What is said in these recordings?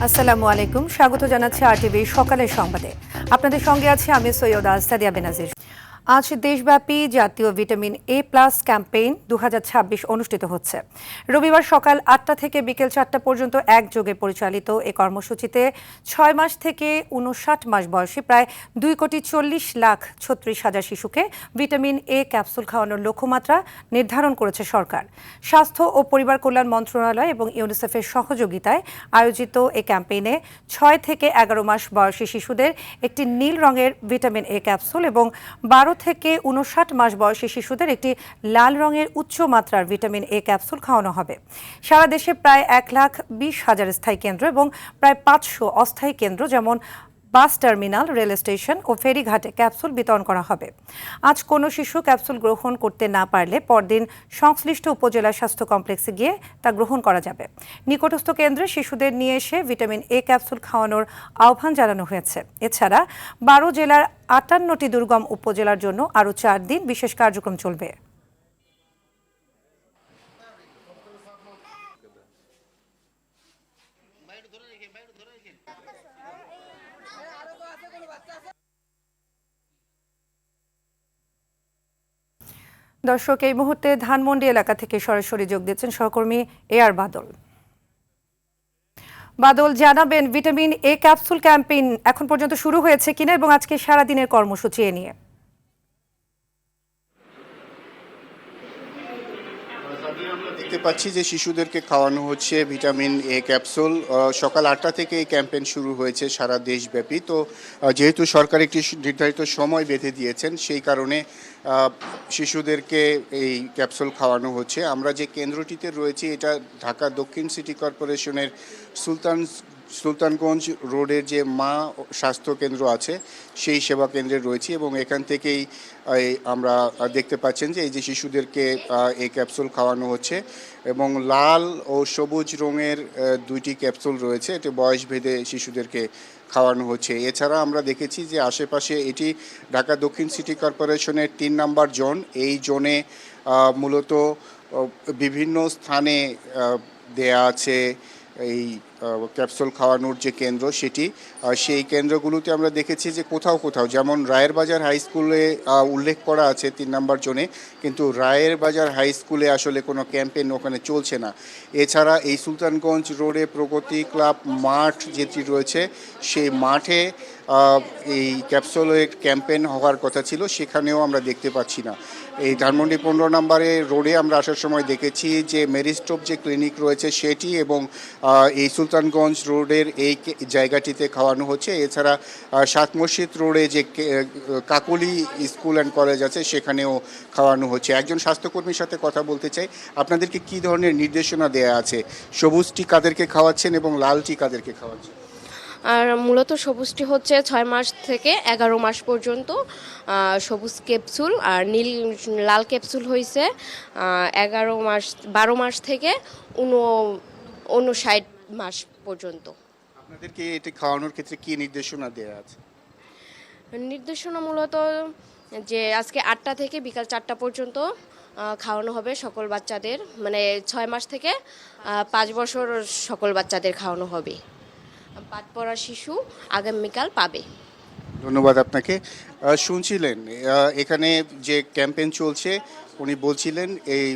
আসসালামু আলাইকুম, স্বাগত জানাচ্ছি RTV সকালের সংবাদে। আপনাদের সঙ্গে আছি আমি সৈয়দা সাদিয়া বেনাজির। আজ দেশব্যাপী জাতীয় ভিটামিন A+ ক্যাম্পেইন 2026 অনুষ্ঠিত হচ্ছে। রবিবার সকাল 8টা থেকে বিকেল 4টা পর্যন্ত একযোগে পরিচালিত এই কর্মসূচিতে 6 মাস থেকে 59 মাস বয়সী প্রায় 2,40,36,000 শিশুকে ভিটামিন A ক্যাপসুল খাওয়ানোর লক্ষ্যমাত্রা নির্ধারণ করেছে সরকার। স্বাস্থ্য ও পরিবার কল্যাণ মন্ত্রণালয় এবং ইউনিসেফের সহযোগিতায় আয়োজিত এই ক্যাম্পেইনে 6 থেকে 11 মাস বয়সী শিশুদের একটি নীল রঙের ভিটামিন A ক্যাপসুল এবং 12 থেকে 59 মাস বয়সী শিশুদের একটি লাল রঙের উচ্চ মাত্রার ভিটামিন A ক্যাপসুল খাওয়ানো হবে। সারা দেশে প্রায় 1,20,000 স্থায়ী কেন্দ্র এবং প্রায় 500 অস্থায়ী কেন্দ্র যেমন বাস টার্মিনাল, রেল স্টেশন ও ফেরিঘাটে ক্যাপসুল বিতরণ করা হবে। আজ কোনো শিশু ক্যাপসুল গ্রহণ করতে না পারলে পরদিন সংশ্লিষ্ট উপজেলা স্বাস্থ্য কমপ্লেক্সে গিয়ে তা গ্রহণ করা যাবে। নিকটস্থ কেন্দ্রে শিশুদের নিয়ে এসে ভিটামিন A ক্যাপসুল খাওয়ানোর আহ্বান জানানো হয়েছে। এছাড়া 12 জেলার 58টি দুর্গম উপজেলার জন্য আরও 4 দিন বিশেষ কার্যক্রম চলবে। দর্শক, এই মুহূর্তে ধানমন্ডি এলাকা থেকে সরাসরি যোগ দিচ্ছেন সহকর্মী AR বাদল। বাদল, জানাবেন ভিটামিন A ক্যাপসুল ক্যাম্পেইন এখন পর্যন্ত শুরু হয়েছে কিনা এবং আজকে সারাদিনের কর্মসূচি এ নিয়ে। দেখতে পাচ্ছি যে শিশুদেরকে খাওয়ানো হচ্ছে ভিটামিন A ক্যাপসুল। সকাল 8টা থেকে এই ক্যাম্পেইন শুরু হয়েছে সারা দেশব্যাপী। তো যেহেতু সরকার একটি নির্ধারিত সময় বেঁধে দিয়েছেন, সেই কারণে শিশুদেরকে এই ক্যাপসুল খাওয়ানো হচ্ছে। আমরা যে কেন্দ্রটিতে রয়েছি এটা ঢাকা দক্ষিণ সিটি কর্পোরেশনের সুলতানগঞ্জ রোডের যে মা স্বাস্থ্য কেন্দ্র আছে সেই সেবা কেন্দ্রে রয়েছি এবং এখান থেকেই আমরা দেখতে পাচ্ছেন যে এই যে শিশুদেরকে এই ক্যাপসুল খাওয়ানো হচ্ছে এবং লাল ও সবুজ রঙের দুইটি ক্যাপসুল রয়েছে। এটি বয়স ভেদে শিশুদেরকে খাওয়ানো হচ্ছে। এছাড়া আমরা দেখেছি যে আশেপাশে এটি ঢাকা দক্ষিণ সিটি কর্পোরেশনের 3 নম্বর জোন। এই জোনে মূলত বিভিন্ন স্থানে দেয়া আছে এই ক্যাপসুল খাওয়ানোর যে কেন্দ্র সেটি। সেই কেন্দ্রগুলোতে আমরা দেখেছি যে কোথাও কোথাও, যেমন রায়ের বাজার হাই স্কুলে উল্লেখ করা আছে 3 নম্বর জোনে, কিন্তু রায়ের বাজার হাই স্কুলে আসলে কোনো ক্যাম্পেইন ওখানে চলছে না। এছাড়া এই সুলতানগঞ্জ রোডে প্রগতি ক্লাব মাঠ যেটি রয়েছে সেই মাঠে এই ক্যাপসুলের ক্যাম্পেইন হওয়ার কথা ছিল, সেখানেও আমরা দেখতে পাচ্ছি না। এই ধানমন্ডি 15 নম্বরে রোডে আমরা আসার সময় দেখেছি যে মেরিস্টোপ যে ক্লিনিক রয়েছে সেটি এবং এই সুলতানগঞ্জ রোডের এই জায়গাটিতে খাওয়ানো হচ্ছে। এছাড়া 7 মসজিদ রোডে যে কাকলি স্কুল অ্যান্ড কলেজ আছে সেখানেও খাওয়ানো হচ্ছে। একজন স্বাস্থ্যকর্মীর সাথে কথা বলতে চাই, আপনাদেরকে কী ধরনের নির্দেশনা দেয়া আছে? সবুজটি কাদেরকে খাওয়াচ্ছেন এবং লালটি কাদেরকে খাওয়াচ্ছেন? আর মূলত সবুজটি হচ্ছে 6 মাস থেকে 11 মাস পর্যন্ত সবুজ ক্যাপসুল, আর লাল ক্যাপসুল হয়েছে 12 মাস থেকে 59 মাস পর্যন্ত। আপনাদেরকে এটি খাওয়ানোর ক্ষেত্রে কী নির্দেশনা দেওয়া আছে? নির্দেশনা মূলত যে আজকে 8টা থেকে বিকাল 4টা পর্যন্ত খাওয়ানো হবে সকল বাচ্চাদের, মানে 6 মাস থেকে 5 বছর সকল বাচ্চাদের খাওয়ানো হবে। বাদ পড়া শিশু আগামীকাল পাবে। ধন্যবাদ আপনাকে। শুনছিলেন এখানে যে ক্যাম্পেইন চলছে, উনি বলছিলেন এই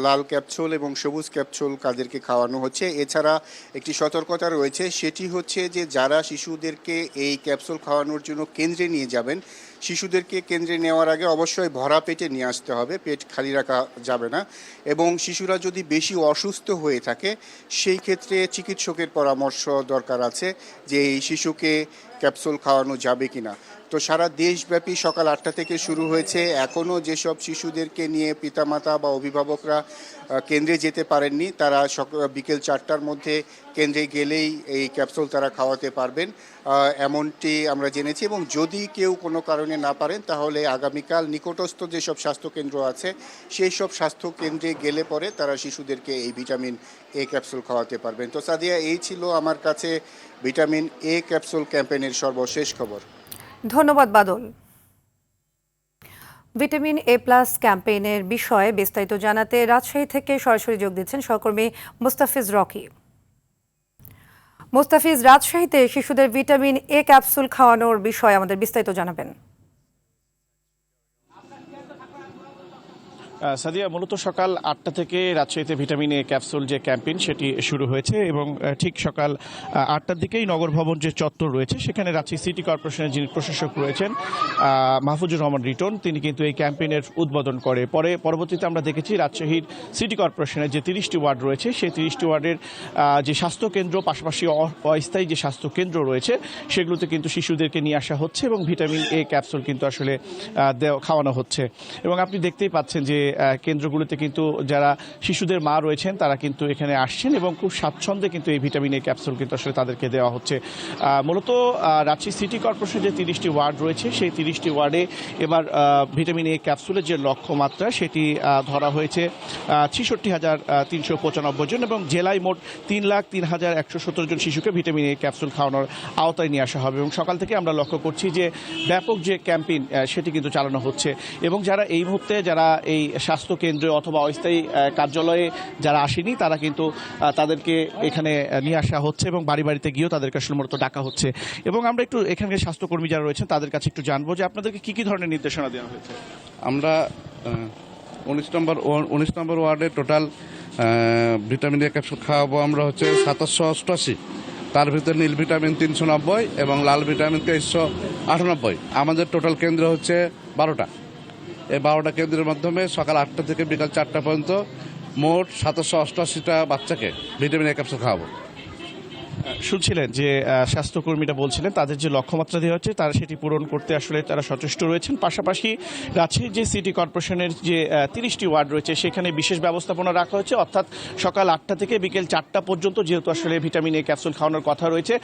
লাল ক্যাপসুল এবং সবুজ ক্যাপসুল কাদেরকে খাওয়ানো হচ্ছে। এছাড়া একটি সতর্কতা রয়েছে, সেটি হচ্ছে যে যারা শিশুদেরকে এই ক্যাপসুল খাওয়ানোর জন্য কেন্দ্রে নিয়ে যাবেন, শিশুদেরকে কেন্দ্রে নেওয়ার আগে অবশ্যই ভরা পেটে নিয়ে আসতে হবে, পেট খালি রাখা যাবে না। এবং শিশুরা যদি বেশি অসুস্থ হয়ে থাকে সেই ক্ষেত্রে চিকিৎসকের পরামর্শ দরকার আছে যে এই শিশুকে ক্যাপসুল খাওয়ানো যাবে কিনা। তো সারা দেশব্যাপী সকাল 8টা থেকে শুরু হয়েছে। এখনও যেসব শিশুদেরকে নিয়ে পিতামাতা বা অভিভাবকরা কেন্দ্রে যেতে পারেননি তারা বিকেল 4টার মধ্যে কেন্দ্রে গেলেই এই ক্যাপসুল তারা খাওয়াতে পারবেন, এমনটি আমরা জেনেছি। এবং যদি কেউ কোনো কারণে না পারেন তাহলে আগামীকাল নিকটস্থ যেসব স্বাস্থ্যকেন্দ্র আছে সেই সব স্বাস্থ্যকেন্দ্রে গেলে পরে তারা শিশুদেরকে এই ভিটামিন A ক্যাপসুল খাওয়াতে পারবেন। তো সাদিয়া, এই ছিল আমার কাছে ভিটামিন A ক্যাপসুল ক্যাম্পেইনের সর্বশেষ খবর। ধন্যবাদ বাদল। ভিটামিন A+ ক্যাম্পেইনের বিষয়ে বিস্তারিত জানাতে রাজশাহী থেকে সরাসরি যোগ দিচ্ছেন সহকর্মী মুস্তাফিজ রকি। মোস্তাফিজ, রাজশাহীতে শিশুদের ভিটামিন এ ক্যাপসুল খাওয়ানোর বিষয়ে আমাদের বিস্তারিত জানাবেন। সাদিয়া, মূলত সকাল 8টা থেকে রাজশাহীতে ভিটামিন এ ক্যাপসুল যে ক্যাম্পেইন সেটি শুরু হয়েছে এবং ঠিক সকাল 8টার দিকেই নগর ভবন যে চত্বর রয়েছে সেখানে রাজশাহী সিটি কর্পোরেশনের যিনি প্রশাসক রয়েছেন মাহফুজুর রহমান রিটন, তিনি কিন্তু এই ক্যাম্পেইনের উদ্বোধন করে। পরবর্তীতে আমরা দেখেছি রাজশাহীর সিটি কর্পোরেশনের যে 30টি ওয়ার্ড রয়েছে সেই 30টি ওয়ার্ডের যে স্বাস্থ্যকেন্দ্র, পাশাপাশি অস্থায়ী যে স্বাস্থ্যকেন্দ্র রয়েছে সেগুলোতে কিন্তু শিশুদেরকে নিয়ে আসা হচ্ছে এবং ভিটামিন এ ক্যাপসুল কিন্তু আসলে খাওয়ানো হচ্ছে। এবং আপনি দেখতেই পাচ্ছেন যে কেন্দ্রগুলোতে কিন্তু যারা শিশুদের মা রয়েছেন তারা কিন্তু এখানে আসছেন এবং খুব স্বাচ্ছন্দ্যে কিন্তু এই ভিটামিন এ ক্যাপসুল কিন্তু আসলে তাদেরকে দেওয়া হচ্ছে। মূলত রাজশাহী সিটি কর্পোরেশনের যে 30টি ওয়ার্ড রয়েছে সেই 30টি ওয়ার্ডে এবার ভিটামিন এ ক্যাপসুলের যে লক্ষ্যমাত্রা সেটি ধরা হয়েছে 66,395 জন এবং জেলায় মোট 3,03,117 জন শিশুকে ভিটামিন এ ক্যাপসুল খাওয়ানোর আওতায় নিয়ে আসা হবে। এবং সকাল থেকে আমরা লক্ষ্য করছি যে ব্যাপক যে ক্যাম্পেইন সেটি কিন্তু চালানো হচ্ছে এবং যারা এই মুহূর্তে যারা এই স্বাস্থ্য কেন্দ্রে অথবা অস্থায়ী কার্যালয়ে যারা আসেনি তারা কিন্তু তাদেরকে এখানে নিয়ে আসা হচ্ছে এবং বাড়ি বাড়িতে গিয়েও তাদেরকে আসলে মূলত ডাকা হচ্ছে। এবং আমরা একটু এখানকার স্বাস্থ্যকর্মী যারা রয়েছেন তাদের কাছে একটু জানবো যে আপনাদেরকে কি ধরনের নির্দেশনা দেওয়া হয়েছে। আমরা 19 নম্বর ওয়ার্ডে টোটাল ভিটামিন এ ক্যাপসুল খাওয়াবো আমরা হচ্ছে 788, তার ভিতরে নীল ভিটামিন 390 এবং লাল ভিটামিন 398। আমাদের টোটাল কেন্দ্র হচ্ছে 12টা। এই 12টা কেন্দ্রের মাধ্যমে সকাল 8টা থেকে বিকাল 4টা পর্যন্ত মোট 788টা বাচ্চাকে ভিটামিন এ ক্যাপসুল খাওয়াবো। শুনছিলেন যে স্বাস্থ্যকর্মীরা বলছিলেন তাদের যে লক্ষ্যমাত্রা দেওয়া হচ্ছে তারা সেটি পূরণ করতে আসলে তারা সচেষ্ট রয়েছেন। পাশাপাশি রাজশাহীর যে সিটি কর্পোরেশনের যে 30টি ওয়ার্ড রয়েছে সেখানে বিশেষ ব্যবস্থাপনা রাখা হচ্ছে, অর্থাৎ সকাল 8টা থেকে বিকেল 4টা পর্যন্ত যেহেতু আসলে ভিটামিন এ ক্যাপসুল খাওয়ানোর কথা রয়েছে,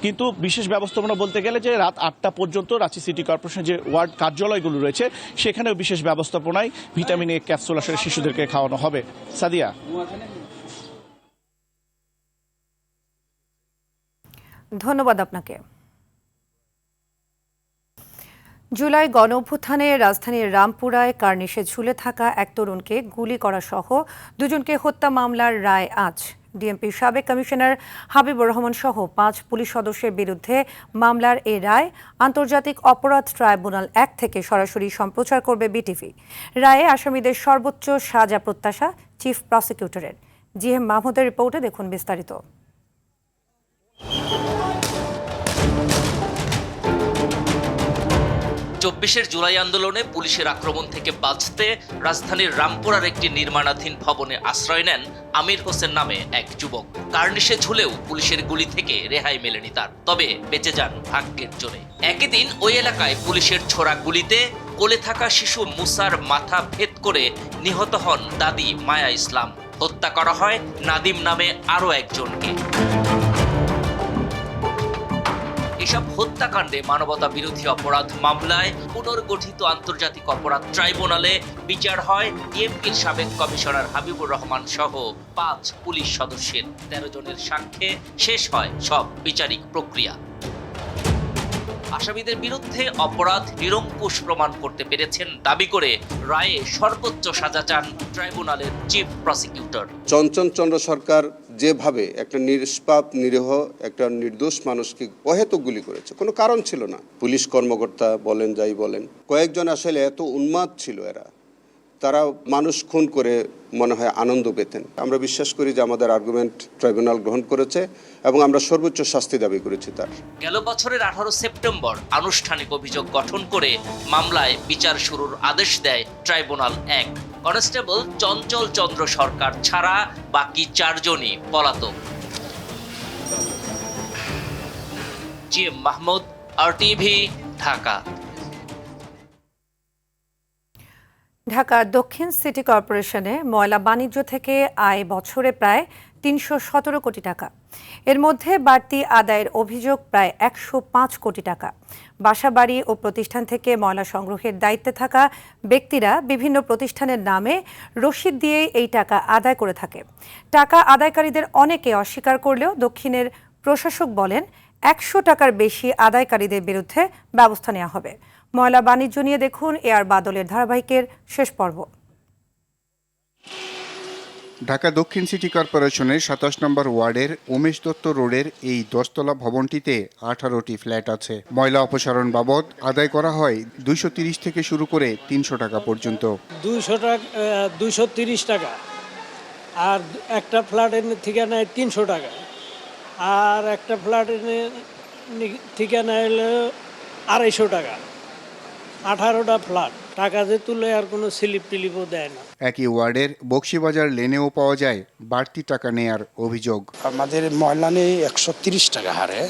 কিন্তু বিশেষ ব্যবস্থাপনা বলতে গেলে যে রাত 8টা পর্যন্ত রাজশাহী সিটি কর্পোরেশনের যে ওয়ার্ড কার্যালয়গুলো রয়েছে সেখানেও বিশেষ ব্যবস্থাপনায় ভিটামিন এ ক্যাপসুল আসলে শিশুদেরকে খাওয়ানো হবে। সাদিয়া, ধন্যবাদ আপনাকে। জুলাই গণঅভ্যুত্থানে রাজধানীর রামপুরায় কার্নিশে ঝুলে থাকা এক তরুণকে গুলি করা সহ দুজনকে হত্যা মামলার রায় আজ। ডিএমপির সাবেক কমিশনার হাবিবুর রহমান সহ 5 পুলিশ সদস্যের বিরুদ্ধে মামলার এই রায় আন্তর্জাতিক অপরাধ ট্রাইব্যুনাল 1 থেকে সরাসরি সম্প্রচার করবে বিটিভি। রায়ে আসামিদের সর্বোচ্চ সাজা প্রত্যাশা চিফ প্রসিকিউটরের। জিএম মাহমুদের রিপোর্টে দেখুন বিস্তারিত। 24 জুলাই আন্দোলনে পুলিশের আক্রমণ থেকে বাঁচতে রাজধানীর রামপুরার একটি নির্মাণাধীন ভবনে আশ্রয় নেন আমির হোসেন নামে এক যুবক। কার্নিশে ঝুলেও পুলিশের গুলি থেকে রেহাই মেলেনি তার, তবে বেঁচে যান ভাগ্যের জোরে। একই দিন ওই এলাকায় পুলিশের ছোড়া গুলিতে কোলে থাকা শিশু মুসার মাথা ভেদ করে নিহত হন দাদি মায়া ইসলাম। হত্যা করা হয় নাদিম নামে আরও একজনকে। এসব হত্যাকাণ্ডে মানবতা বিরোধী অপরাধ মামলায় পুনর্গঠিত আন্তর্জাতিক অপরাধ ট্রাইব্যুনালে বিচার হয় ডিএমপির সাবেক কমিশনার হাবিবুর রহমান সহ 5 পুলিশ সদস্যের। 13 জনের সাক্ষ্যে শেষ হয় সব বিচারিক প্রক্রিয়া। আসামিদের বিরুদ্ধে অপরাধ নিরঙ্কুশ প্রমাণ করতে পেরেছেন দাবি করে রায়ে সর্বোচ্চ সাজা চান ট্রাইব্যুনালের চিফ প্রসিকিউটর। চঞ্চল চন্দ্র সরকার যেভাবে একটা নিষ্পাপ নিরীহ একটা নির্দোষ মানুষকে অহেতুক গুলি করেছে, কোনো কারণ ছিল না। পুলিশ কর্মকর্তা বলেন যাই বলেন, কয়েকজন আসলে এত উন্মাদ ছিল এরা, তারা মানুষ খুন করে মনে হয় আনন্দ পেতেন। আমরা বিশ্বাস করি যে আমাদের আর্গুমেন্ট ট্রাইব্যুনাল গ্রহণ করেছে এবং আমরা সর্বোচ্চ শাস্তি দাবি করেছি তার। গেল বছরের 18 সেপ্টেম্বর আনুষ্ঠানিক অভিযোগ গঠন করে মামলায় বিচার শুরুর আদেশ দেয় ট্রাইব্যুনাল 1। কনস্টেবল চঞ্চল চন্দ্র সরকার ছাড়া বাকি 4 জনই পলাতক। GM Mahmud, RTV, Dhaka. ঢাকা দক্ষিণ সিটি কর্পোরেশনে ময়লা বাণিজ্য থেকে আয় বছরে প্রায় 317 কোটি টাকা। এর মধ্যে বাড়তি আদায়ের অভিযোগ প্রায় 105 কোটি টাকা। বাসাবাড়ি ও প্রতিষ্ঠান থেকে ময়লা সংগ্রহের দায়িত্বে থাকা ব্যক্তিরা বিভিন্ন প্রতিষ্ঠানের নামে রসিদ দিয়ে এই টাকা আদায় করে থাকে। টাকা আদায়কারীদের অনেকে অস্বীকার করলেও দক্ষিণের প্রশাসক বলেন 100 টাকার বেশি আদায়কারীদের বিরুদ্ধে ব্যবস্থা নেওয়া হবে। ময়লা বাণিজ্য নিয়ে দেখুন এআর বাদলের ধারাবাহিকের শেষ পর্ব। ঢাকা দক্ষিণ সিটি কর্পোরেশনের ২৭ নম্বর ওয়ার্ডের উমেশ দত্ত রোডের এই 10তলা ভবনটিতে 18টি ফ্ল্যাট আছে। ময়লা অপসারণ বাবদ আদায় করা হয় 230 থেকে শুরু করে 300 টাকা পর্যন্ত। 230 টাকা, আর একটা ফ্ল্যাটের থেকে নেয় 300 টাকা, আর একটা ফ্ল্যাটের থেকে নেয় 250 টাকা। 18টা ফ্ল্যাট, টাকা যে তুলে আর কোনো স্লিপ টিলিপও দেয় না। একই ওয়ার্ডের বক্সিবাজার লেনেও পাওয়া যায় বাড়তি টাকা নেয়ার অভিযোগ। আমাদের ময়লা নেই 130 টাকা হারে।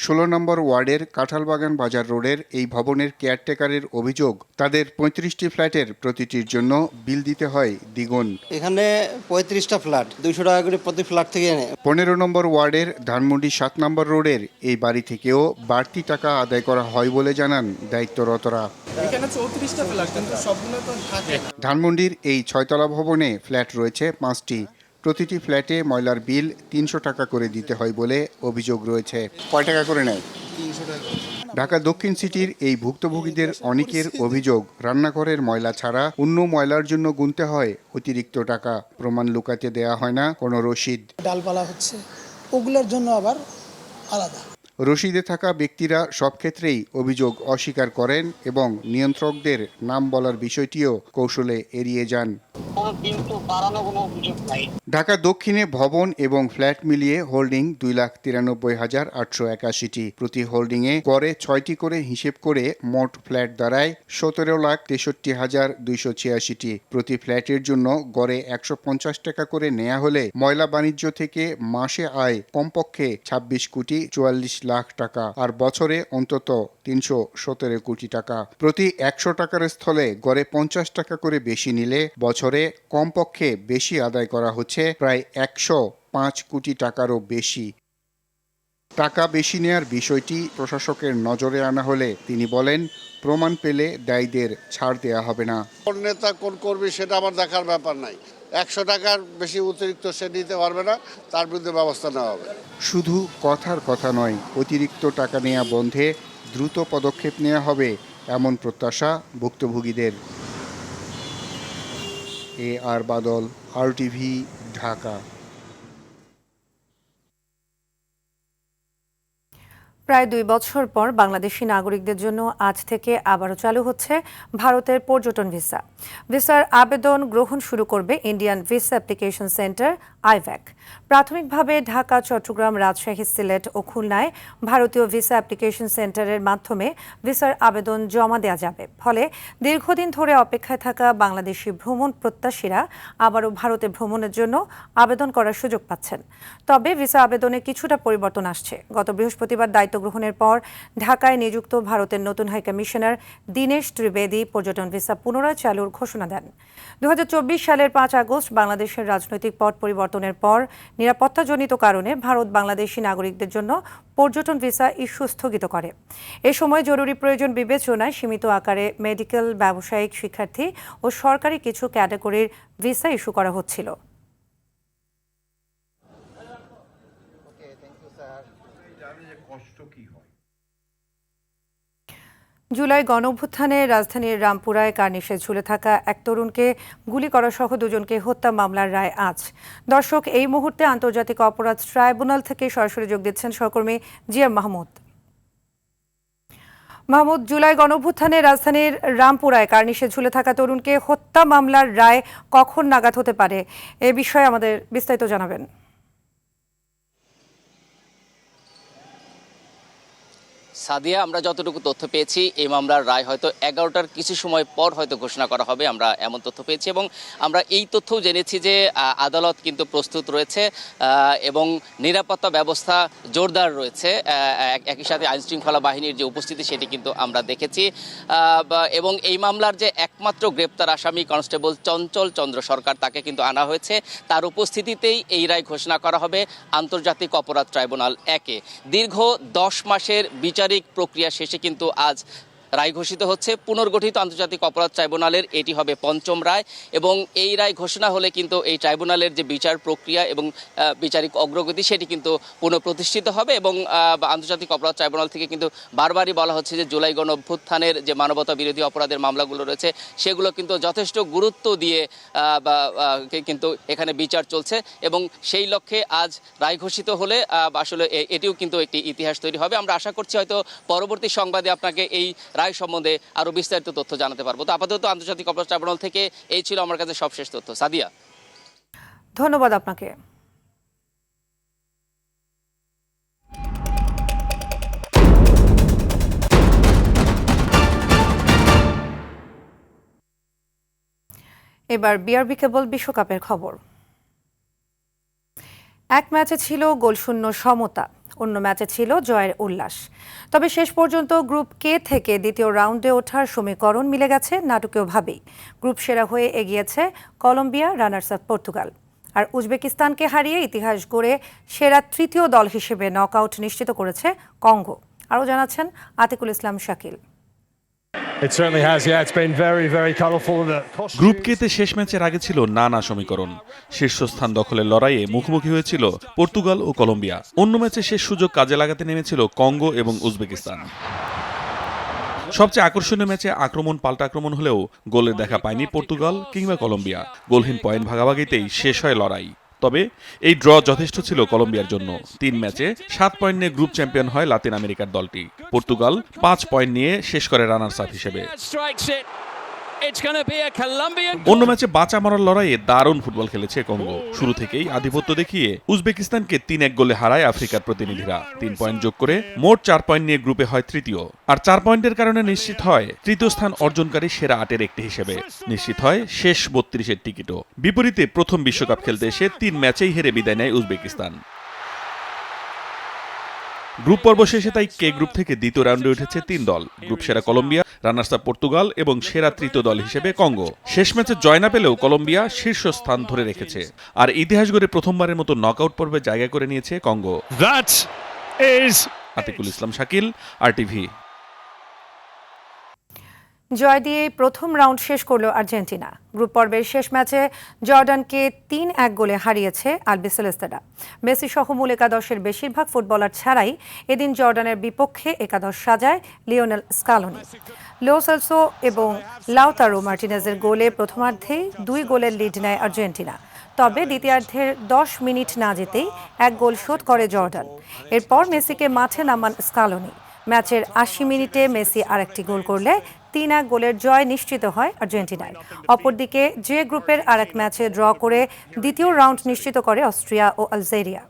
16 নম্বর ওয়ার্ডের কাঁঠালবাগান বাজার রোডের এই ভবনের কেয়ারটেকারের অভিযোগ, তাদের 35টি ফ্ল্যাটের প্রতিটির জন্য বিল দিতে হয় দ্বিগুণ। এখানে 35টা ফ্ল্যাট, 200 টাকা করে প্রতি ফ্ল্যাট থেকে এনে। 15 নম্বর ওয়ার্ডের ধানমন্ডি 7 নম্বর রোডের এই বাড়ি থেকেও বাড়তি টাকা আদায় করা হয় বলে জানান দায়িত্বরতরা। এখানে 34টা ফ্ল্যাট, কিন্তু সবগুলো তো থাকে। ধানমন্ডির এই 6তলা ভবনে ফ্ল্যাট রয়েছে 5টি। প্রতিটি ফ্ল্যাটে ময়লার বিল 300 টাকা করে দিতে হয় বলে অভিযোগ রয়েছে। কয় টাকা করে নেয়? 300 টাকা। ঢাকা দক্ষিণ সিটির এই ভুক্তভোগীদের অনেকের অভিযোগ, রান্নাঘরের ময়লা ছাড়া অন্য ময়লার জন্য গুনতে হয় অতিরিক্ত টাকা। প্রমাণ লুকাতে দেয়া হয় না কোনো রসিদ। ডালপালা হচ্ছে, ওগুলোর জন্য আবার আলাদা। রসিদে থাকা ব্যক্তিরা সব ক্ষেত্রেই অভিযোগ অস্বীকার করেন এবং নিয়ন্ত্রকদের নাম বলার বিষয়টিও কৌশলে এড়িয়ে যান। ঢাকা দক্ষিণে ভবন এবং ফ্ল্যাট মিলিয়ে হোল্ডিং 2,93,881টি। প্রতি হোল্ডিংয়ে গড়ে 6টি করে হিসেব করে মোট ফ্ল্যাট দাঁড়ায় 17,63,286টি। প্রতি ফ্ল্যাটের জন্য গড়ে 150 টাকা করে নেওয়া হলে ময়লা বাণিজ্য থেকে মাসে আয় কমপক্ষে 26 কোটি 44 লাখ টাকা, আর বছরে অন্তত 317 কোটি টাকা। প্রতি 100 টাকার স্থলে গড়ে 50 টাকা করে বেশি নিলে বছরে কমপক্ষে বেশি আদায় করা হচ্ছে প্রায় 105 কোটি টাকারও বেশি। টাকা বেশি নেয়ার বিষয়টি প্রশাসকের নজরে আনা হলে তিনি বলেন, প্রমাণ পেলে দায়ীদের ছাড় দেয়া হবে না। কোন নেতা কোন কর্মী সেটা আমার দেখার ব্যাপার নাই। 100 টাকার বেশি অতিরিক্ত সে নিতে পারবে না, তার বিরুদ্ধে ব্যবস্থা নেওয়া হবে। শুধু কথার কথা নয়, অতিরিক্ত টাকা নেওয়া বন্ধে দ্রুত পদক্ষেপ নেওয়া হবে এমন প্রত্যাশা ভুক্তভোগীদের। আর বাদল, RTV, ঢাকা। প্রায় 2 বছর পর বাংলাদেশি নাগরিকদের জন্য আজ থেকে আবারও চালু হচ্ছে ভারতের পর্যটন ভিসা। ভিসার আবেদন গ্রহণ শুরু করবে Indian visa application centre IVAC। প্রাথমিকভাবে ঢাকা, চট্টগ্রাম, রাজশাহী, সিলেট ও খুলনায় ভারতীয় ভিসা অ্যাপ্লিকেশন সেন্টারের মাধ্যমে ভিসার আবেদন জমা দেওয়া যাবে। ফলে দীর্ঘদিন ধরে অপেক্ষায় থাকা বাংলাদেশি ভ্রমণ প্রত্যাশীরা আবারও ভারতে ভ্রমণের জন্য আবেদন করার সুযোগ পাচ্ছেন। তবে ভিসা আবেদনে কিছুটা পরিবর্তন আসছে। গত বৃহস্পতিবার দায়িত্ব গ্রহণের পর ঢাকায় নিযুক্ত ভারতের নতুন হাইকমিশনার দীনেশ ত্রিবেদী পর্যটন ভিসা পুনরায় চালুর ঘোষণা দেন। 2024 সালের 5 আগস্ট বাংলাদেশের রাজনৈতিক পট পরিবর্তনের পর নিরাপত্তাজনিত কারণে ভারত বাংলাদেশি নাগরিকদের জন্য পর্যটন ভিসা ইস্যু স্থগিত করে। এ সময় জরুরি প্রয়োজন বিবেচনায় সীমিত আকারে মেডিকেল, ব্যবসায়িক, শিক্ষার্থী ও সরকারি কিছু ক্যাটাগরির ভিসা ইস্যু করা হচ্ছিল। জুলাই গণঅভ্যুত্থানে রাজধানীর রামপুরায় কার্নিশে ঝুলে থাকা এক তরুণকে গুলি করা সহ 2 জনকে হত্যা মামলার রায় আজ। দর্শক, এই মুহূর্তে আন্তর্জাতিক অপরাধ ট্রাইব্যুনাল থেকে সরাসরি যোগ দিচ্ছেন সহকর্মী জিএম মাহমুদ। মাহমুদ, জুলাই গণঅভ্যুত্থানে রাজধানীর রামপুরায় কার্নিশে ঝুলে থাকা তরুণকে হত্যা মামলার রায় কখন নাগাদ হতে পারে, এ বিষয়ে আমাদের বিস্তারিত জানাবেন। সাদিয়া, আমরা যতটুকু তথ্য পেয়েছি এই মামলার রায় হয়তো 11টার কিছু সময় পর হয়তো ঘোষণা করা হবে, আমরা এমন তথ্য পেয়েছি। এবং আমরা এই তথ্যও জেনেছি যে আদালত কিন্তু প্রস্তুত রয়েছে এবং নিরাপত্তা ব্যবস্থা জোরদার রয়েছে। একই সাথে আইনশৃঙ্খলা বাহিনীর যে উপস্থিতি সেটি কিন্তু আমরা দেখেছি। এবং এই মামলার যে একমাত্র গ্রেপ্তার আসামি কনস্টেবল চঞ্চল চন্দ্র সরকার, তাকে কিন্তু আনা হয়েছে। তার উপস্থিতিতেই এই রায় ঘোষণা করা হবে আন্তর্জাতিক অপরাধ ট্রাইব্যুনাল 1-এ। দীর্ঘ 10 মাসের বিচারিক প্রক্রিয়া শেষে কিন্তু আজ রায় ঘোষিত হচ্ছে। পুনর্গঠিত আন্তর্জাতিক অপরাধ ট্রাইব্যুনালের এটি হবে পঞ্চম রায় এবং এই রায় ঘোষণা হলে কিন্তু এই ট্রাইব্যুনালের যে বিচার প্রক্রিয়া এবং বিচারিক অগ্রগতি সেটি কিন্তু পুনঃপ্রতিষ্ঠিত হবে এবং আন্তর্জাতিক অপরাধ ট্রাইব্যুনাল থেকে কিন্তু বারবারই বলা হচ্ছে যে জুলাই গণ অভ্যুত্থানের যে মানবতা বিরোধী অপরাধের মামলাগুলো রয়েছে সেগুলো কিন্তু যথেষ্ট গুরুত্ব দিয়ে কিন্তু এখানে বিচার চলছে এবং সেই লক্ষ্যে আজ রায় ঘোষিত হলে আসলে এটিও কিন্তু একটি ইতিহাস তৈরি হবে। আমরা আশা করছি হয়তো পরবর্তী সংবাদে আপনাকে এই রায় সম্বন্ধে আরও বিস্তারিত তথ্য জানাতে পারবো। তো আপাতত আন্তর্জাতিক অপরাধ ট্রাইব্যুনাল থেকে এই ছিল আমার কাছে সবশেষ তথ্য। সাদিয়া, ধন্যবাদ আপনাকে। এবার বিআরবি কেবল বিশ্বকাপের খবর। এক ম্যাচে ছিল গোলশূন্য সমতা, অন্য ম্যাচে ছিল জয়ের উল্লাস। তবে শেষ পর্যন্ত গ্রুপ কে থেকে দ্বিতীয় রাউন্ডে ওঠার সমীকরণ মিলে গেছে নাটকীয়ভাবেই। গ্রুপ সেরা হয়ে এগিয়েছে কলম্বিয়া, রানার্স আপ পর্তুগাল। আর উজবেকিস্তানকে হারিয়ে ইতিহাস গড়ে সেরা তৃতীয় দল হিসেবে নকআউট নিশ্চিত করেছে কঙ্গো। আরও জানাচ্ছেন আতিকুল ইসলাম শাকিল। গ্রুপ কে তে শেষ ম্যাচের আগে ছিল নানা সমীকরণ। শীর্ষস্থান দখলের লড়াইয়ে মুখোমুখি হয়েছিল পর্তুগাল ও কলম্বিয়া। অন্য ম্যাচে শেষ সুযোগ কাজে লাগাতে নেমেছিল কঙ্গো এবং উজবেকিস্তান। সবচেয়ে আকর্ষণীয় ম্যাচে আক্রমণ পাল্টা আক্রমণ হলেও গোলের দেখা পায়নি পর্তুগাল কিংবা কলম্বিয়া। গোলহীন পয়েন্ট ভাগাভাগিতেই শেষ হয় লড়াই। তবে এই ড্র যথেষ্ট ছিল কলম্বিয়ার জন্য। 3 ম্যাচে 7 পয়েন্ট নিয়ে গ্রুপ চ্যাম্পিয়ন হয় লাতিন আমেরিকার দলটি। পর্তুগাল 5 পয়েন্ট নিয়ে শেষ করে রানার্স আপ হিসেবে। অন্য ম্যাচে বাঁচা মরার লড়াইয়ে দারুণ ফুটবল খেলেছে কঙ্গো। শুরু থেকেই আধিপত্য দেখিয়ে উজবেকিস্তানকে 3-1 গোলে হারায় আফ্রিকার প্রতিনিধিরা। 3 পয়েন্ট যোগ করে মোট 4 পয়েন্ট নিয়ে গ্রুপে হয় তৃতীয়। আর 4 পয়েন্টের কারণে নিশ্চিত হয় তৃতীয় স্থান অর্জনকারী সেরা 8-এর একটি হিসেবে। নিশ্চিত হয় শেষ 32-এর টিকিটও। বিপরীতে প্রথম বিশ্বকাপ খেলতে এসে 3 ম্যাচেই হেরে বিদায় নেয় উজবেকিস্তান। গ্রুপ পর্ব শেষে তাই কে গ্রুপ থেকে দ্বিতীয় রাউন্ডে উঠেছে 3 দল। গ্রুপ সেরা কলম্বিয়া, রানার্স আপ পর্তুগাল এবং সেরা তৃতীয় দল হিসেবে কঙ্গো। শেষ ম্যাচে জয় না পেলেও কলম্বিয়া শীর্ষস্থান ধরে রেখেছে। আর ইতিহাস গড়ে প্রথমবারের মতো নকআউট পর্বে জায়গা করে নিয়েছে কঙ্গো। আতিকুল ইসলাম শাকিল, আরটিভি। জয় দিয়ে প্রথম রাউন্ড শেষ করল আর্জেন্টিনা। গ্রুপ পর্বের শেষ ম্যাচে জর্ডানকে 3-1 গোলে হারিয়েছে আলবিসেলেস্তেরা। মেসি সহ মূল একাদশের বেশিরভাগ ফুটবলার ছাড়াই এদিন জর্ডানের বিপক্ষে একাদশ সাজায় লিওনেল স্কালোনি। লো সেলসো এবং লাউতারো মার্টিনেজের গোলে প্রথমার্ধেই 2 গোলের লিড নেয় আর্জেন্টিনা। তবে দ্বিতীয়ার্ধের 10 মিনিট না যেতেই 1 গোল শোধ করে জর্ডান। এরপর মেসিকে মাঠে নামান স্কালোনি। ম্যাচের 80 মিনিটে মেসি আরেকটি গোল করলে 3-1 গোলের জয় নিশ্চিত হয় আর্জেন্টিনায়। অপরদিকে যে গ্রুপের আরেক ম্যাচে ড্র করে দ্বিতীয় রাউন্ড নিশ্চিত করে অস্ট্রিয়া ও আলজেরিয়া।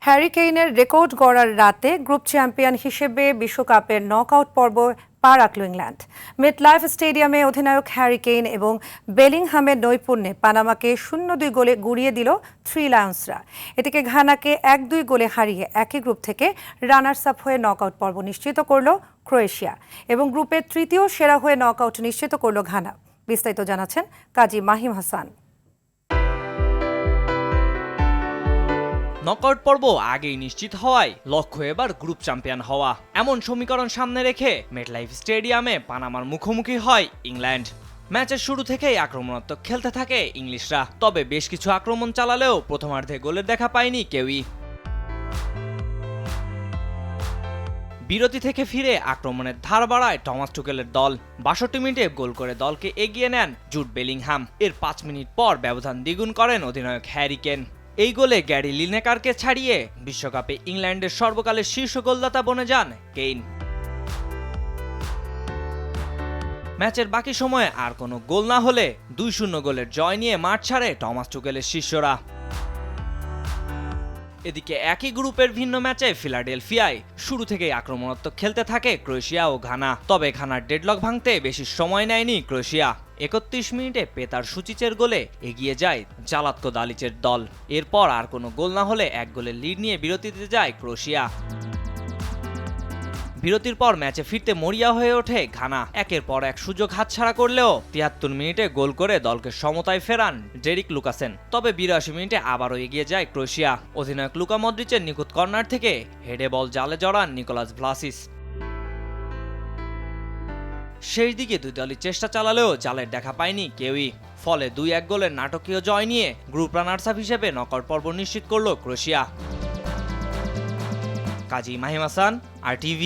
হ্যারি কেইনের রেকর্ড গড়ার রাতে গ্রুপ চ্যাম্পিয়ন হিসেবে বিশ্বকাপের নকআউট পর্ব পা রাখল ইংল্যান্ড। মেটলাইফ স্টেডিয়ামে অধিনায়ক হ্যারি কেইন এবং বেলিংহামের নৈপুণ্যে পানামাকে 0-2 গোলে গুড়িয়ে দিল 3 লায়ন্সরা। এদিকে ঘানাকে 1-2 গোলে হারিয়ে একই গ্রুপ থেকে রানার্স আপ হয়ে নকআউট পর্ব নিশ্চিত করল ক্রোয়েশিয়া এবং গ্রুপের তৃতীয় সেরা হয়ে নকআউট নিশ্চিত করল ঘানা। বিস্তারিত জানাচ্ছেন কাজী মাহিম হাসান। নকআউট পর্ব আগেই নিশ্চিত হওয়ায় লক্ষ্য এবার গ্রুপ চ্যাম্পিয়ন হওয়া। এমন সমীকরণ সামনে রেখে মেটলাইফ স্টেডিয়ামে পানামার মুখোমুখি হয় ইংল্যান্ড। ম্যাচের শুরু থেকেই আক্রমণাত্মক খেলতে থাকে ইংলিশরা। তবে বেশ কিছু আক্রমণ চালালেও প্রথমার্ধে গোলের দেখা পায়নি কেউই। বিরতি থেকে ফিরে আক্রমণের ধার বাড়ায় টমাস টুকেলের দল। 62 মিনিটে গোল করে দলকে এগিয়ে নেন জুড বেলিংহাম। এর 5 মিনিট পর ব্যবধান দ্বিগুণ করেন অধিনায়ক হ্যারি কেইন। এই গোলে গ্যারি লিনেকারকে ছাড়িয়ে বিশ্বকাপে ইংল্যান্ডের সর্বকালের শীর্ষ গোলদাতা বনে যান কেইন। ম্যাচের বাকি সময়ে আর কোনো গোল না হলে 2-0 গোলের জয় নিয়ে মাঠ ছাড়ে টমাস টুকেলের শিষ্যরা। এদিকে একই গ্রুপের ভিন্ন ম্যাচে ফিলাডেলফিয়ায় শুরু থেকেই আক্রমণাত্মক খেলতে থাকে ক্রোয়েশিয়া ও ঘানা। তবে ঘানার ডেডলক ভাঙতে বেশি সময় নেয়নি ক্রোয়েশিয়া। 31 মিনিটে পেতার সুচিচের গোলে এগিয়ে যায় জালাতকো দালিচের দল। এরপর আর কোনো গোল না হলে 1 গোলের লিড নিয়ে বিরতিতে যায় ক্রোয়েশিয়া। বিরতির পর ম্যাচে ফিরতে মরিয়া হয়ে ওঠে ঘানা। একের পর এক সুযোগ হাতছাড়া করলেও ৭৩ মিনিটে গোল করে দলকে সমতায় ফেরান ডেরিক লুকাসেন। তবে ৮২ মিনিটে আবারও এগিয়ে যায় ক্রোয়েশিয়া। অধিনায়ক লুকা মদ্রিচের নিখুঁত কর্নার থেকে হেডে বল জালে জড়ান নিকোলাস ভ্লাসিচ। শেষ দিকে দুই দলই চেষ্টা চালালেও জালের দেখা পায়নি কেউই। ফলে ২-১ গোলের নাটকীয় জয় নিয়ে গ্রুপ রানার্স আপ হিসেবে নকআউট পর্ব নিশ্চিত করল ক্রোয়েশিয়া। কাজী মাহিম হাসান, RTV।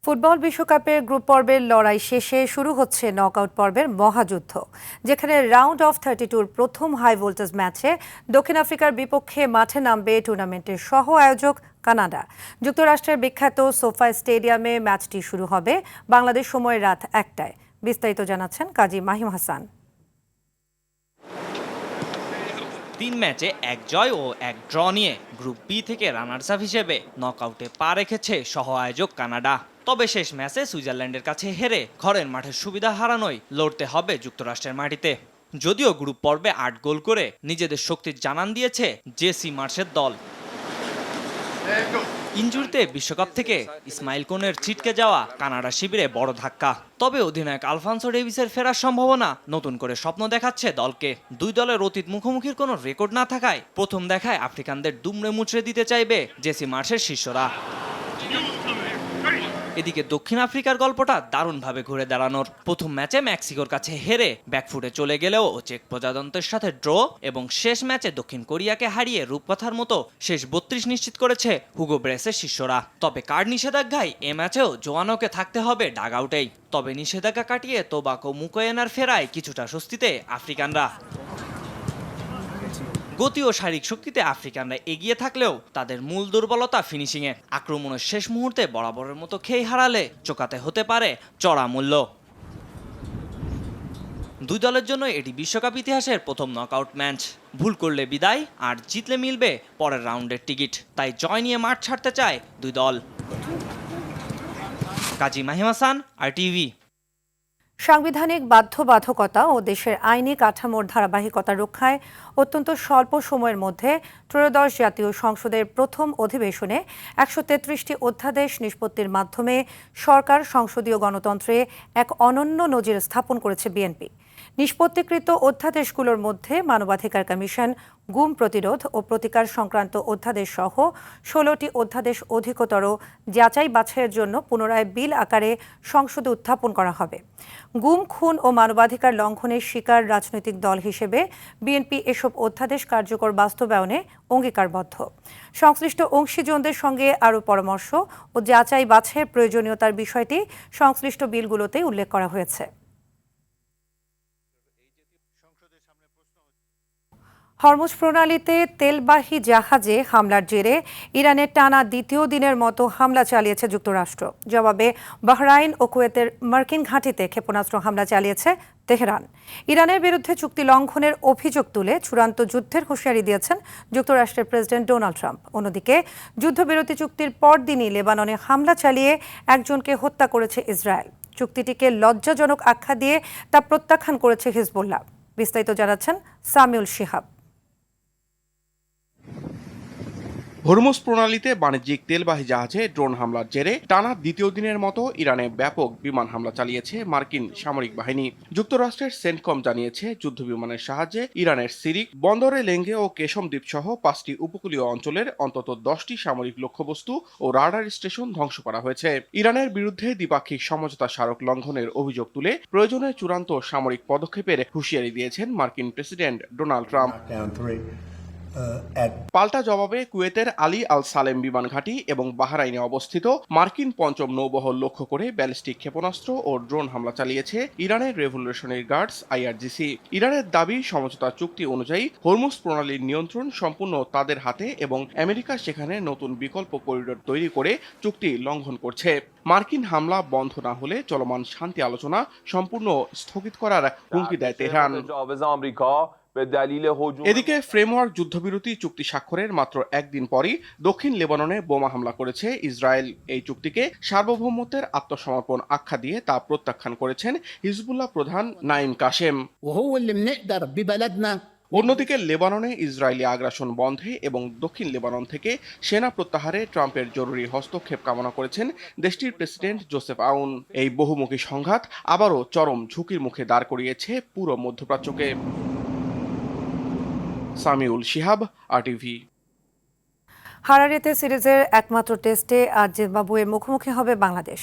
ফুটবল বিশ্বকাপের গ্রুপ পর্বের লড়াই শেষে শুরু হচ্ছে নকআউট পর্বের মহাযুদ্ধ, যেখানে রাউন্ড অফ 32-র প্রথম হাই ভোল্টেজ ম্যাচে দক্ষিণ আফ্রিকার বিপক্ষে মাঠে নামবে টুর্নামেন্টের সহ আয়োজক কানাডা। যুক্তরাষ্ট্রের বিখ্যাত সোফা স্টেডিয়ামে ম্যাচটি শুরু হবে বাংলাদেশ সময় রাত ১টায়। বিস্তারিত জানাচ্ছেন কাজী মাহিম হাসান। ৩ ম্যাচে ১ জয় ও ১ ড্র নিয়ে গ্রুপ বি থেকে রানার্স আপ হিসেবে নকআউটে পা রেখেছে সহ আয়োজক কানাডা। তবে শেষ ম্যাচে সুইজারল্যান্ডের কাছে হেরে ঘরের মাঠের সুবিধা হারানোয় লড়তে হবে যুক্তরাষ্ট্রের মাটিতে। যদিও গ্রুপ পর্বে ৮ গোল করে নিজেদের শক্তির জানান দিয়েছে জেসি মার্শের দল। ইনজুরিতে বিশ্বকাপ থেকে ইসমাইল কোনের ছিটকে যাওয়া কানাডা শিবিরে বড় ধাক্কা। তবে অধিনায়ক আলফান্সো ডেভিসের ফেরার সম্ভাবনা নতুন করে স্বপ্ন দেখাচ্ছে দলকে। দুই দলের অতীত মুখোমুখির কোনো রেকর্ড না থাকায় প্রথম দেখায় আফ্রিকানদের দুমড়ে মুচড়ে দিতে চাইবে জেসি মার্শের শিষ্যরা। এদিকে দক্ষিণ আফ্রিকার গল্পটা দারুণভাবে ঘুরে দাঁড়ানোর। প্রথম ম্যাচে মেক্সিকোর কাছে হেরে ব্যাকফুটে চলে গেলেও চেক প্রজাতন্ত্রের সাথে ড্র এবং শেষ ম্যাচে দক্ষিণ কোরিয়াকে হারিয়ে রূপকথার মতো শেষ ৩২ নিশ্চিত করেছে হুগো ব্রেসের শিষ্যরা। তবে কার্ড নিষেধাজ্ঞায় এ ম্যাচেও জোয়ানোকে থাকতে হবে ডাগ আউটেই। তবে নিষেধাজ্ঞা কাটিয়ে তোবাকো মুকোয়েনার ফেরায় কিছুটা স্বস্তিতে আফ্রিকানরা। গতি ও শারীরিক শক্তিতে আফ্রিকানরা এগিয়ে থাকলেও তাদের মূল দুর্বলতা ফিনিশিংয়ে। আক্রমণের শেষ মুহূর্তে বরাবরের মতো খেই হারালে চোকাতে হতে পারে চড়া মূল্য। দুই দলের জন্য এটি বিশ্বকাপ ইতিহাসের প্রথম নকআউট ম্যাচ। ভুল করলে বিদায়, আর জিতলে মিলবে পরের রাউন্ডের টিকিট। তাই জয় নিয়ে মাঠ ছাড়তে চায় দুই দল। কাজী মাহিম হাসান, RTV। সাংবিধানিক বাধ্যবাধকতা ও দেশের আইনি কাঠামোর ধারাবাহিকতা রক্ষায় অত্যন্ত স্বল্প সময়ের মধ্যে ত্রয়োদশ জাতীয় সংসদের প্রথম অধিবেশনে ১৩৩টি অধ্যাদেশ নিষ্পত্তির মাধ্যমে সরকার সংসদীয় গণতন্ত্রে এক অনন্য নজির স্থাপন করেছে বিএনপি। নিষ্পত্তিকৃত অধ্যাদেশগুলোর মধ্যে মানবাধিকার কমিশন, গুম প্রতিরোধ ও প্রতিকার সংক্রান্ত অধ্যাদেশ সহ ১৬টি অধ্যাদেশ অধিকতর যাচাই বাছাইয়ের জন্য পুনরায় বিল আকারে সংসদে উত্থাপন করা হবে। গুম, খুন ও মানবাধিকার লঙ্ঘনের শিকার রাজনৈতিক দল হিসেবে বিএনপি এসব অধ্যাদেশ কার্যকর বাস্তবায়নে অঙ্গীকারবদ্ধ। সংশ্লিষ্ট অংশীজনদের সঙ্গে আরও পরামর্শ ও যাচাই বাছাইয়ের প্রয়োজনীয়তার বিষয়টি সংশ্লিষ্ট বিলগুলোতে উল্লেখ করা হয়েছে। হরমুজ প্রণালীতে তেলবাহী জাহাজে হামলার জেরে ইরানের টানা দ্বিতীয় দিনের মতো হামলা চালিয়েছে যুক্তরাষ্ট্র। জবাবে বাহরাইন ও কুয়েতের মার্কিন ঘাঁটিতে ক্ষেপণাস্ত্র হামলা চালিয়েছে তেহরান। ইরানের বিরুদ্ধে চুক্তি লঙ্ঘনের অভিযোগ তুলে চূড়ান্ত যুদ্ধের হুঁশিয়ারি দিয়েছেন যুক্তরাষ্ট্রের প্রেসিডেন্ট ডোনাল্ড ট্রাম্প। অন্যদিকে যুদ্ধবিরতি চুক্তির পরদিনই লেবাননে হামলা চালিয়ে একজনকে হত্যা করেছে ইসরায়েল। চুক্তিটিকে লজ্জাজনক আখ্যা দিয়ে তা প্রত্যাখ্যান করেছে হিজবুল্লাহ। বিস্তারিত জানাচ্ছেন সামিউল শিহাব। হরমুজ প্রণালীতে বাণিজ্যিক তেলবাহী জাহাজে ড্রোন হামলার জেরে টানা দ্বিতীয় দিনের মতো ইরানে ব্যাপক বিমান হামলা চালিয়েছে মার্কিন সামরিক বাহিনী। যুক্তরাষ্ট্রের সেন্টকম জানিয়েছে যুদ্ধ বিমানের সাহায্যে ইরানের সিরিক, বন্দরে লেঙ্গে ও কেশম দ্বীপ সহ 5টি উপকূলীয় অঞ্চলের অন্তত 10টি সামরিক লক্ষ্যবস্তু ও রাডার স্টেশন ধ্বংস করা হয়েছে। ইরানের বিরুদ্ধে দ্বিপাক্ষিক সমঝোতা স্মারক লঙ্ঘনের অভিযোগ তুলে প্রয়োজনে চূড়ান্ত সামরিক পদক্ষেপের হুঁশিয়ারি দিয়েছেন মার্কিন প্রেসিডেন্ট ডোনাল্ড ট্রাম্প। পাল্টা জবাবে কুয়েতের আলী আল সালেম বিমান ঘাঁটি এবং বাহরাইনে অবস্থিত মার্কিন পঞ্চম নৌবহর লক্ষ্য করে ব্যালিস্টিক ক্ষেপণাস্ত্র ও ড্রোন হামলা চালিয়েছে ইরানের রেভলিউশনারি গার্ডস IRGC। ইরানের দাবি, সমঝোতা চুক্তি অনুযায়ী হরমুজ প্রণালীর নিয়ন্ত্রণ সম্পূর্ণ তাদের হাতে এবং আমেরিকা সেখানে নতুন বিকল্প করিডোর তৈরি করে চুক্তি লঙ্ঘন করছে। মার্কিন হামলা বন্ধ না হলে চলমান শান্তি আলোচনা সম্পূর্ণ স্থগিত করার হুমকি দেয় তেহরান। এদিকে ফ্রেমওয়ার্ক যুদ্ধবিরতি চুক্তি স্বাক্ষরের মাত্র একদিন পরই দক্ষিণ লেবাননে বোমা হামলা করেছে ইসরায়েল। এই চুক্তিকে সার্বভৌমত্বের আত্মসমর্পণ আখ্যা দিয়ে তা প্রত্যাখ্যান করেছেন হিজবুল্লাহ প্রধান নাইম কাশেম। অন্যদিকে লেবাননে ইসরায়েলি আগ্রাসন বন্ধে এবং দক্ষিণ লেবানন থেকে সেনা প্রত্যাহারে ট্রাম্পের জরুরি হস্তক্ষেপ কামনা করেছেন দেশটির প্রেসিডেন্ট জোসেফ আউন। এই বহুমুখী সংঘাত আবারও চরম ঝুঁকির মুখে দাঁড় করিয়েছে পুরো মধ্যপ্রাচ্যকে। সামিউল শিহাব, আরটিভি। হারারেতে সিরিজের একমাত্র টেস্টে আজ জিম্বাবুয়ের মুখোমুখি হবে বাংলাদেশ।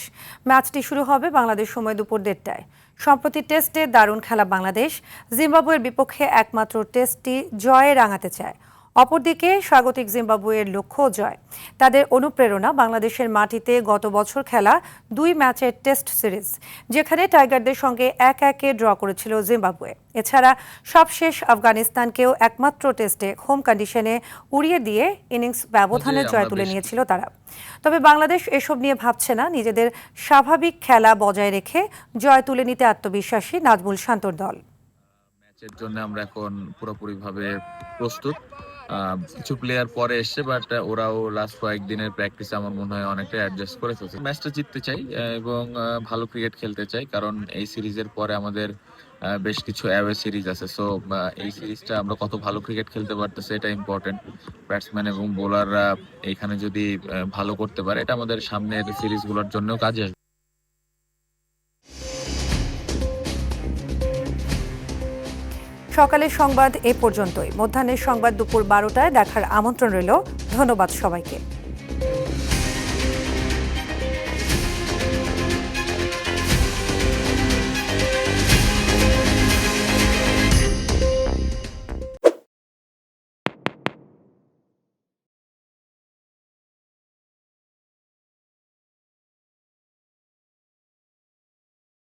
ম্যাচটি শুরু হবে বাংলাদেশ সময় দুপুর 1টায়। সম্প্রতি টেস্টে দারুণ খেলা বাংলাদেশ জিম্বাবুয়ের বিপক্ষে একমাত্র টেস্টটি জয়ে রাঙাতে চায়। অপরদিকে স্বাগতিক জিম্বাবুয়ের লক্ষ্য জয়। তাদের অনুপ্রেরণা বাংলাদেশের মাটিতে গত বছর খেলা 2 ম্যাচের টেস্ট সিরিজ, যেখানে টাইগারদের সঙ্গে 1-1 ড্র করেছিল জিম্বাবুয়ে। এছাড়া সবশেষ আফগানিস্তানকেও একমাত্র টেস্টে হোম কন্ডিশনে উড়িয়ে দিয়ে ইনিংস ব্যবধানে জয় তুলে নিয়েছিল তারা। তবে বাংলাদেশ এসব নিয়ে ভাবছে না। নিজেদের স্বাভাবিক খেলা বজায় রেখে জয় তুলে নিতে আত্মবিশ্বাসী নাজমুল শান্তর দল। ম্যাচের জন্য আমরা এখন পুরোপুরিভাবে প্রস্তুত। কিছু প্লেয়ার পরে এসছে, বাট ওরাও লাস্ট কয়েকদিনের প্র্যাকটিসে আমার মনে হয় অনেকটা অ্যাডজাস্ট করে ফেলছে। ম্যাচটা জিততে চাই এবং ভালো ক্রিকেট খেলতে চাই, কারণ এই সিরিজের পরে আমাদের বেশ কিছু অ্যাওয়ে সিরিজ আছে। সো এই সিরিজটা আমরা কত ভালো ক্রিকেট খেলতে পারতেছি এটা ইম্পর্টেন্ট। ব্যাটসম্যান এবং বোলাররা এখানে যদি ভালো করতে পারে, এটা আমাদের সামনের সিরিজগুলোর জন্যও কাজে আসবে। সকালের সংবাদ এ পর্যন্তই। মধ্যাহ্নের সংবাদ দুপুর 12টায় দেখার আমন্ত্রণ রইল। ধন্যবাদ সবাইকে।